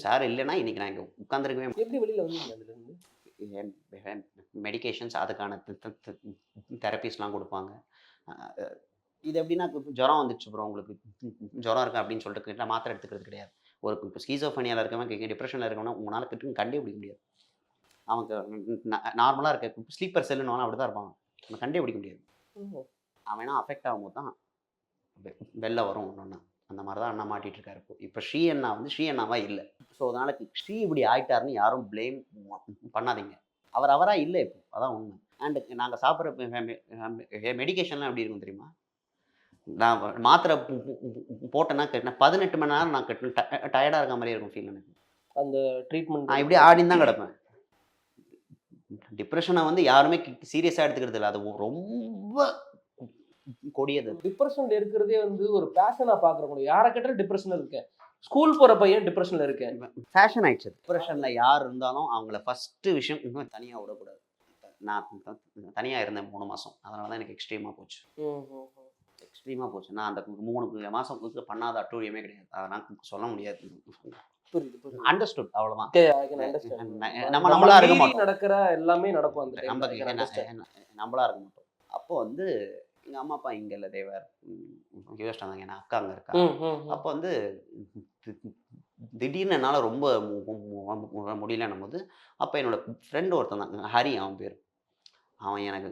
சார். இல்லைன்னா இன்னைக்கு நான் இங்கே உட்காந்துருக்கவே. எப்படி வெளியில் வந்தீங்க அதுலேருந்து? மெடிக்கேஷன்ஸ், அதுக்கான தெரப்பிஸ்லாம் கொடுப்பாங்க. இது எப்படின்னா, ஜுரம் வந்துச்சு ப்ரோ, உங்களுக்கு ஜுரம் இருக்கு அப்படின்னு சொல்லிட்டு மாத்திரை எடுத்துக்கிறது கிடையாது. ஒரு இப்போ ஸ்கீசோஃபேனியாவில் இருக்கவன், டிப்ரெஷனில் இருக்கவனா உங்களால் கண்டுபிடிக்க முடியாது. அவங்க நார்மலாக இருக்க ஸ்லீப்பர் செல்லுன்னு அப்படி தான் இருப்பாங்க, நம்ம கண்டுபிடிக்க முடியாது. அவனா அஃபெக்ட் ஆகும்போது தான் வெளில வரும் ஒன்று. அந்த மாதிரி தான் அண்ணா மாட்டிகிட்டு இருக்காரு. இப்போ ஸ்ரீ அண்ணா வந்து ஸ்ரீ அண்ணாவா இல்லை. ஸோ அதனால ஸ்ரீ இப்படி ஆயிட்டாருன்னு யாரும் ப்ளேம் பண்ணாதீங்க. அவராக இல்லை இப்போ, அதான் உண்மை. அண்டு நாங்கள் சாப்பிட்ற மெடிக்கேஷன்லாம் எப்படி இருக்கும் தெரியுமா? நான் மாத்திரை போட்டேன்னா கேட்டேன் 18 மணி நேரம் நான் டயர்டாக இருக்க மாதிரியே இருக்கும் ஃபீல் எனக்கு. அந்த ட்ரீட்மெண்ட் நான் இப்படி ஆடின்னு தான் கிடப்பேன். டிப்ரெஷனை வந்து யாருமே சீரியஸாக எடுத்துக்கிறது இல்லை, அது ரொம்ப கொடியது. டிப்ரெஷன்ல இருக்கிறதே வந்து ஒரு பேஷனாக பார்க்குறவங்க. யாரை கேட்டாலும் டிப்ரெஷனில் இருக்கேன், ஸ்கூல் போகிற பையன் டிப்ரெஷனில் இருக்கேன், ஃபேஷன் ஆயிடுச்சு. டிப்ரெஷனில் யார் இருந்தாலும் அவங்கள ஃபஸ்ட்டு விஷயம் இன்னும் தனியாக விடக்கூடாது. நான் தனியாக இருந்தேன் 3 மாதம், அதனால தான் எனக்கு எக்ஸ்ட்ரீமாக போச்சு. எக்ஸ்ட்ரீமாக போச்சு. நான் அந்த 3 மாதம் பண்ணாத அட்டூழியமே கிடையாது, அதெல்லாம் சொல்ல முடியாது. அண்டர்ஸ்டுட், அவ்வளோதான். நம்மளா இருக்க மாட்டோம், நடக்கிற எல்லாமே நடக்கும் அந்த நம்மளா இருக்க மாட்டோம். அப்போ வந்து எங்கள் அம்மா அப்பா இங்கே இல்லை, தேவர் யோசிச்சு வந்தாங்க, என் அக்கா அங்கே இருக்கா. அப்போ வந்து திடீர்னு என்னால் ரொம்ப முடியலன்னும் போது, அப்போ என்னோட ஃப்ரெண்டு ஒருத்தன் தான், ஹரி அவன் பேர். அவன் எனக்கு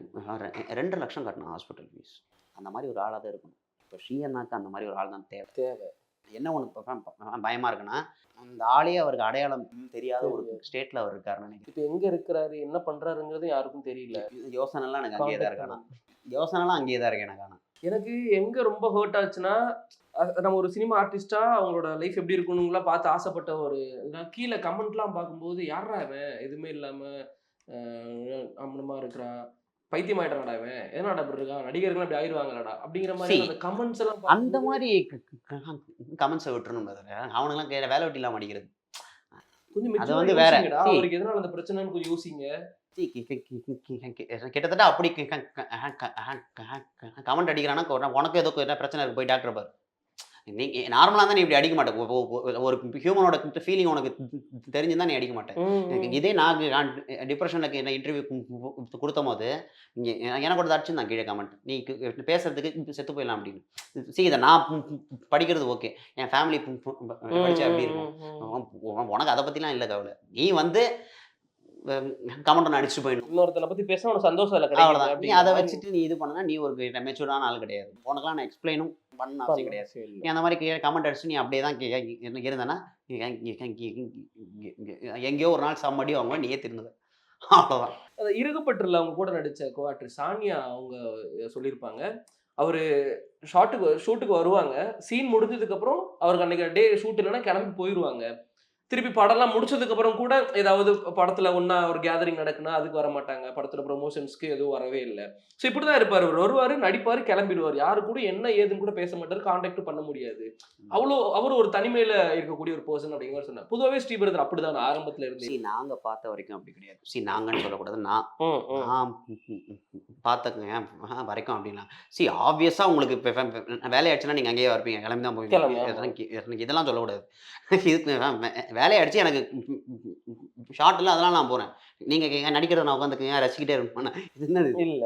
2 லட்சம் கட்டினான் ஹாஸ்பிட்டல் ஃபீஸ். அந்த மாதிரி ஒரு ஆளாக தான் இருக்கணும். இப்போ ஸ்ரீ அண்ணாக்கு அந்த மாதிரி ஒரு ஆள் தான் தேவை. என்ன ஒன்று பயமாக இருக்குன்னா, அந்த ஆளே அவருக்கு அடையாளம் தெரியாத ஒரு ஸ்டேட்டில் அவர் இருக்காருன்னு நினைக்கிறேன். இப்போ எங்கே இருக்கிறாரு, என்ன பண்ணுறாருங்கிறது யாருக்கும் தெரியல. யோசனைலாம் எனக்கு அங்கேயே தான் இருக்கானா, யோசனைலாம் அங்கேயே தான் இருக்கு எனக்கு. ஆனால் எனக்கு எங்கே ரொம்ப ஹர்ட் ஆச்சுன்னா, நம்ம ஒரு சினிமா ஆர்டிஸ்டாக அவங்களோட லைஃப் எப்படி இருக்கணுங்களாம் பார்த்து ஆசைப்பட்ட ஒரு கீழே கமெண்ட்லாம் பார்க்கும்போது, யாரா அவன் எதுவுமே இல்லாமல் அம்மனமாக இருக்கிறான், பைத்தியமாயிட்டாடா இவன், எதனாடா அப்படி இருக்கான், நடிகர்கள் அப்படி ஆயிடுவாங்களாடா அப்படிங்கிற மாதிரி அந்த கமெண்ட்ஸ் எல்லாம் அந்த மாதிரி கமெண்ட்ஸை விட்டுறணும். அவனுங்களாம் வேலை வெட்டி இல்லாமல் அடிக்கிறது கொஞ்சம் அது வந்து வேற. அவருக்கு எதனால அந்த பிரச்சனைன்னு கொஞ்சம் யோசிங்க. கிட்டத்தட்ட அப்படி கமெண்ட் அடிக்கிறான்னா, உனக்கு ஏதோ பிரச்சனை இருக்கு, போய் டாக்டர் பாரு. நீ நார்மலாக தான் நீ இப்படி அடிக்க மாட்டேன். ஒரு ஹியூமனோட ஃபீலிங் உனக்கு தெரிஞ்சுதான் நீ அடிக்க மாட்டேன். இதே நான் டிப்ரெஷனுக்கு என்ன இன்டர்வியூ கொடுத்தும் போது எனக்கு கூட அடிச்சுருந்தான் கீழே கமெண்ட், நீ பேசுறதுக்கு செத்து போயிடலாம் அப்படின்னு. சரி, இதை நான் படிக்கிறது ஓகே, என் ஃபேமிலி படித்தா அப்படி இருக்கும், உனக்கு அதை பற்றிலாம் இல்லை கவலை. நீ வந்து கமெண்ட் ஒன்று அடிச்சுட்டு போயிடணும். இன்னொருத்தனை பற்றி பேச உனக்கு சந்தோஷம் இல்லை, அவ்வளோதான். நீ அதை வச்சுட்டு நீ இது பண்ணனா, நீ ஒரு மெச்சூர்டான ஆள் கிடையாது. உனக்கெல்லாம் நான் எக்ஸ்பிளைனும் பண்ண அவசியம் கிடையாது. நீ அந்த மாதிரி கமெண்ட் அடிச்சு நீ அப்படியே தான் இருந்தேன்னா, எங்கேயோ ஒரு நாள் சம்மடி அவங்க நீயே திருந்தது, அவ்வளோதான். அது இருக்கப்பட்டுல அவங்க கூட நடித்த கோஆக்டர் சானியா அவங்க சொல்லியிருப்பாங்க, அவர் ஷூட்டுக்கு வருவாங்க, சீன் முடிஞ்சதுக்கப்புறம் அவருக்கு அன்றைக்கி டே ஷூட் இல்லைன்னா கிளம்பி போயிடுவாங்க. திருப்பி படம்லாம் முடிச்சதுக்கு அப்புறம் கூட ஏதாவது படத்துல ஒண்ணா ஒரு கேதரிங் நடக்குன்னா அதுக்கு வர மாட்டாங்க, படத்துல ப்ரொமோஷன்ஸ்க்கு எதுவும் வரவே இல்லை. ஸோ இப்படிதான் இருப்பாரு. அவர் வருவாரு, நடிப்பாரு, கிளம்பிடுவார். யாரு கூட என்ன ஏதுன்னு கூட பேச மாட்டாரு, கான்டாக்டும் பண்ண முடியாது. அவர் ஒரு தனிமையில இருக்கக்கூடிய ஒரு பர்சன் அப்படிங்கிற மாதிரி சொன்னார். பொதுவாகவே ஸ்ரீபிரதர் அப்படிதான் ஆரம்பத்துல இருந்து. நாங்க பார்த்த வரைக்கும் அப்படி கிடையாது. நாங்கன்னு சொல்லக்கூடாது, நான் பார்த்த வரைக்கும் அப்படின்னா ஆப்வியஸா உங்களுக்கு வேலையாச்சுன்னா நீங்க அங்கேயே இருப்பீங்க, கிளம்பி தான் போவீங்க. இதெல்லாம் சொல்லக்கூடாது. இதுக்கு வேலையாயிடுச்சு எனக்கு ஷார்ட்ல அதெல்லாம் நான் போறேன், நீங்க நடிக்கிறத நான் உட்காந்துக்கங்க ரசிக்கிட்டே இருப்பேன். இது என்னது இல்ல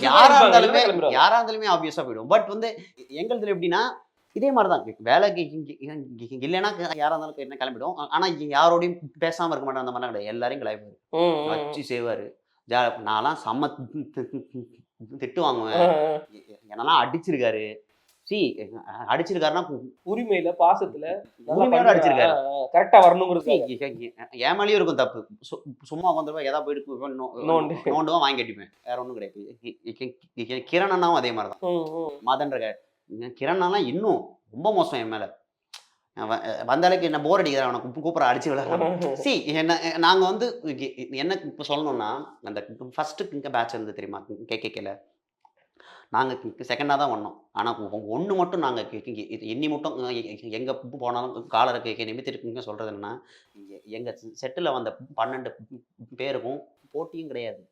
யாரா இருந்தாலுமே ஆப்வியஸா போயிடும். பட் வந்து எங்களுதுல எப்படின்னா இதே மாதிரிதான் வேலைக்கு இல்லைன்னா யாரா இருந்தாலும் என்ன கிளம்பிடும். ஆனா யாரோடையும் பேசாம இருக்க மாட்டேன், அந்த மாதிரி கிடையாது. எல்லாரையும் கிளம்பி வச்சு செய்வாரு. நான்லாம் செம்ம திட்டு வாங்குவேன், என்னெல்லாம் அடிச்சிருக்காரு. அடிச்சிருக்காருன்னா உரிமையில பாசத்துல உரிமையோட அடிச்சிருக்காரு, கரெக்டா வரணுங்கிறது. ஏமாலியும் இருக்கும் தப்பு. சும்மா வந்துருவா, எதா போயிட்டு நோண்டுவான், வாங்கி கட்டிப்பேன், வேற ஒன்றும் கிடையாது. கிரண் அண்ணாவும் அதே மாதிரிதான். மதன்ற கிரண் இன்னும் ரொம்ப மோசம். என் மேல வந்தாலுக்கு என்ன போர் அடிக்கிறான், அவனை கூப்பிட அடிச்சு விளையாடுறான். என்ன நாங்க வந்து என்ன இப்போ சொல்லணும்னா, அந்த ஃபர்ஸ்ட் பேட்ச் இருந்து தெரியுமா கேகேல, நாங்கள் செகண்டாக தான் வந்தோம். ஆனால் ஒன்று மட்டும் நாங்கள் எண்ணி மட்டும் எங்கே போனாலும் காலரை நிமித்திருக்குங்க சொல்கிறது என்னன்னா, எங்கள் செட்டில் வந்த 12 பேருக்கும் போட்டியும் கிடையாது,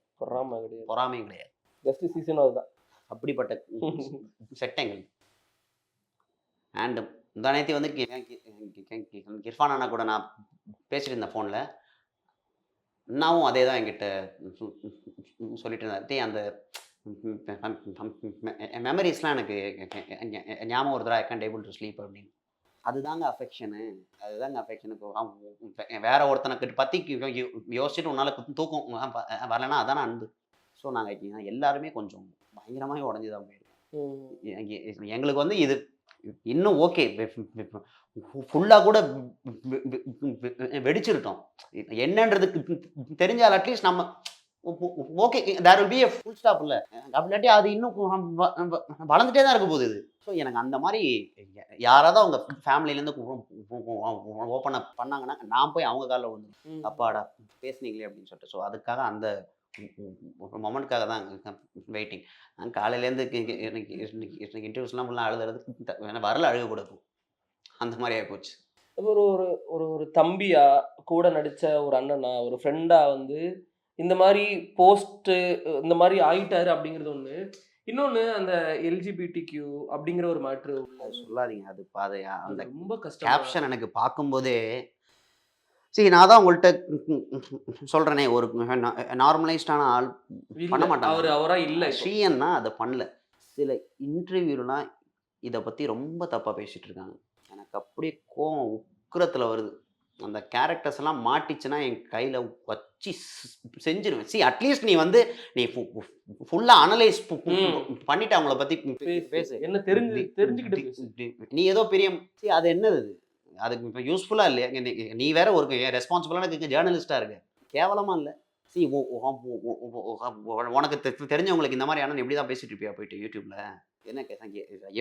பொறாமையும் கிடையாது. ஜஸ்ட் சீசன் அதுதான். அப்படிப்பட்ட செட் எங்களுக்கு. அண்ட் இந்த நேற்று வந்து கிர்ஃபான் அண்ணா கூட நான் பேசிட்டு இருந்தேன் ஃபோனில். நானும் அதே தான் என்கிட்ட சொல்லிட்டு இருந்தேன். அந்த மெமரிஸ்லாம் எனக்கு ஞாபகம் வருதுடா, ஐ கேன்ட் ஏபிள் டு ஸ்லீப் அப்படின்னு. அதுதாங்க அஃபெக்ஷனு, அதுதாங்க வேற ஒருத்தனை பற்றி யோசிச்சுட்டு உன்னால தூக்கம் வரலன்னா அதானே அன்பு. ஸோ நாங்கள் எல்லாருமே கொஞ்சம் பயங்கரமாக உடஞ்சி தான் போயிடும். எங்களுக்கு வந்து இது இன்னும் ஓகே, ஃபுல்லாக கூட வெடிச்சிருட்டோம். என்னன்றதுக்கு தெரிஞ்சால் அட்லீஸ்ட் நம்ம okay, there will be a full stop. இல்லை அப்படிலாட்டி அது இன்னும் வளர்ந்துட்டே தான் இருக்க போகுது இது. ஸோ எனக்கு அந்த மாதிரி யாராவது அவங்க ஃபேமிலியிலேருந்து ஓப்பன் அப் பண்ணாங்கன்னா நான் போய் அவங்க காலில் விழுந்து அப்பாடா பேசுனீங்களே அப்படின்னு சொல்லிட்டு. ஸோ அதுக்காக அந்த ஒரு மொமெண்ட்காக தான் வெயிட்டிங். நான் காலையிலேருந்து எனக்கு இன்டர்வியூஸ்லாம் ஃபுல்லாக அழுதுறது வரல, அழுகக்கூடாது, அந்த மாதிரி ஆகிப்போச்சு. ஒரு ஒரு ஒரு ஒரு தம்பியா கூட நடித்த ஒரு அண்ணனா ஒரு ஃப்ரெண்டா வந்து இந்த மாதிரி போஸ்ட்டு இந்த மாதிரி ஆயிட்டாரு அப்படிங்கிறது ஒன்று. இன்னொன்று அந்த எல்ஜிபிடிக்யூ அப்படிங்கிற ஒரு மேட்ரு சொல்லாதீங்க. அது பாதை அந்த ரொம்ப கஷ்டம். கேப்ஷன் எனக்கு பார்க்கும்போதே நான் தான் உங்கள்கிட்ட சொல்கிறேனே, ஒரு நார்மலைஸ்டான ஆள் பண்ண மாட்டாங்க. அவராக இல்லை, ஸ்ரீயன்னா அதை பண்ணல. சில இன்டர்வியூலாம் இதை பற்றி ரொம்ப தப்பாக பேசிகிட்டு இருக்காங்க. எனக்கு அப்படியே கோவம் உக்கிரத்தில் வருது. அந்த கேரக்டர்ஸ் எல்லாம் மாட்டிச்சுன்னா என் கையில் வச்சு செஞ்சிருவேன். அட்லீஸ்ட் நீ வந்து நீ ஃபுல்லாக அனலைஸ் பண்ணிட்டு அவங்கள பற்றி பேசு, என்ன தெரிஞ்சுக்கிட்டு நீ ஏதோ பெரிய அது என்னது அதுக்கு இப்போ யூஸ்ஃபுல்லாக இல்லையா? நீ வேற ஒரு ரெஸ்பான்சிபிளான ஜேர்னலிஸ்டாக இருக்கு, கேவலமாக இல்லை? உனக்கு தெரிஞ்சவங்களுக்கு இந்த மாதிரி ஆனால் எப்படி தான் பேசிட்டு இருப்பியா போயிட்டு யூடியூப்ல? என்ன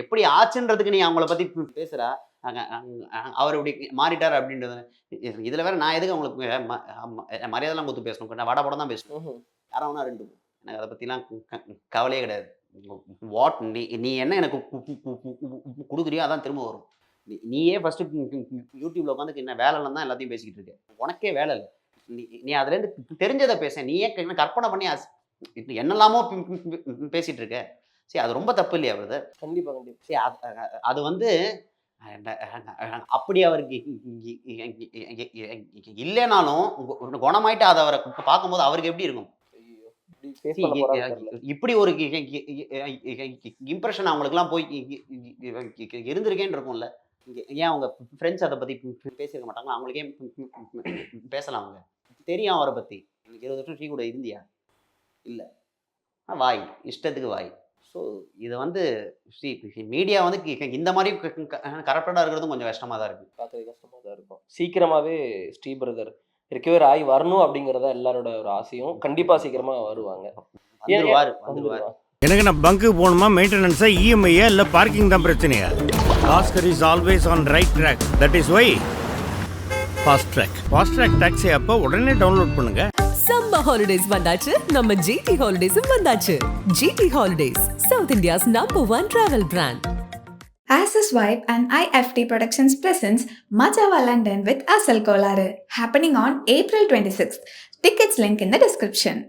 எப்படி ஆச்சுன்றதுக்கு நீ அவங்கள பற்றி பேசுகிறா, அவர் இப்படி மாறிட்டார் அப்படின்றது. இதில் வேற நான் எதுக்கு அவங்களுக்கு மரியாதைலாம் கொடுத்து பேசணும்? நான் வட படம் தான் பேசணும், யாரும் ஒன்றா ரெண்டு. எனக்கு அதை பற்றிலாம் கவலையே கிடையாது. வாட் நீ என்ன எனக்கு கொடுக்குறியோ அதான் திரும்ப வரும். நீயே ஃபர்ஸ்ட் யூடியூப்ல உட்காந்து என்ன வேலைன்னு தான் எல்லாத்தையும் பேசிக்கிட்டு இருக்க, உனக்கே வேலை இல்லை. நீ அதுலேருந்து தெரிஞ்சதை பேச, நீயே கற்பனை பண்ணி என்னெல்லாமோ பேசிட்டு இருக்க. அது ரொம்ப தப்பு இல்லையா பிரதர்? கண்டிப்பா கண்டிப்பா. அது வந்து அப்படி அவருக்கு இல்லைனாலும் குணமாயிட்டு அதை அவரை பார்க்கும்போது அவருக்கு எப்படி இருக்கும்? இப்படி ஒரு இம்ப்ரெஷன் அவங்களுக்குலாம் போய் இருந்திருக்கேன்னு இருக்கும்ல. ஏன் அவங்க ஃப்ரெண்ட்ஸ் அதை பற்றி பேசியிருக்க மாட்டாங்களா? அவங்களுக்கே பேசலாம். அவங்க தெரியும் அவரை பற்றி. எனக்கு 20 வருஷம் ஸ்ரீ கூட இருந்தியா? இல்லை, வாய் இஷ்டத்துக்கு வாய். ஸோ இதை வந்து மீடியா வந்து இந்த மாதிரி கரெக்டடாக இருக்கிறதும் கொஞ்சம் கஷ்டமாக தான் இருக்குது, பார்க்குறது கஷ்டமாக தான் இருக்கும். சீக்கிரமாகவே ஸ்ரீ பிரதர் ரிகவர் ஆகி வரணும் அப்படிங்கிறத எல்லாரோட ஒரு ஆசையும். கண்டிப்பாக சீக்கிரமாக வருவாங்க, வந்துருவார். எனக்கு நான் பங்கு போகணுமா, மெயின்டெனன்ஸா, இஎம்ஐயா இல்லை பார்க்கிங் தான் பிரச்சனையா? Oscar is always on right track. That is why fast track taxi அப்போ உடனே டவுன்லோட் பண்ணுங்க. சம்மர் ஹாலிடேஸ் வந்தாச்சு, நம்ம ஜிடி ஹாலிடேஸும் வந்தாச்சு. GT holidays, south India's #1 travel brand. Access Vibe and IFT Productions presents Majava London with Asal Kolaru, happening on April 26th. Tickets link in the description.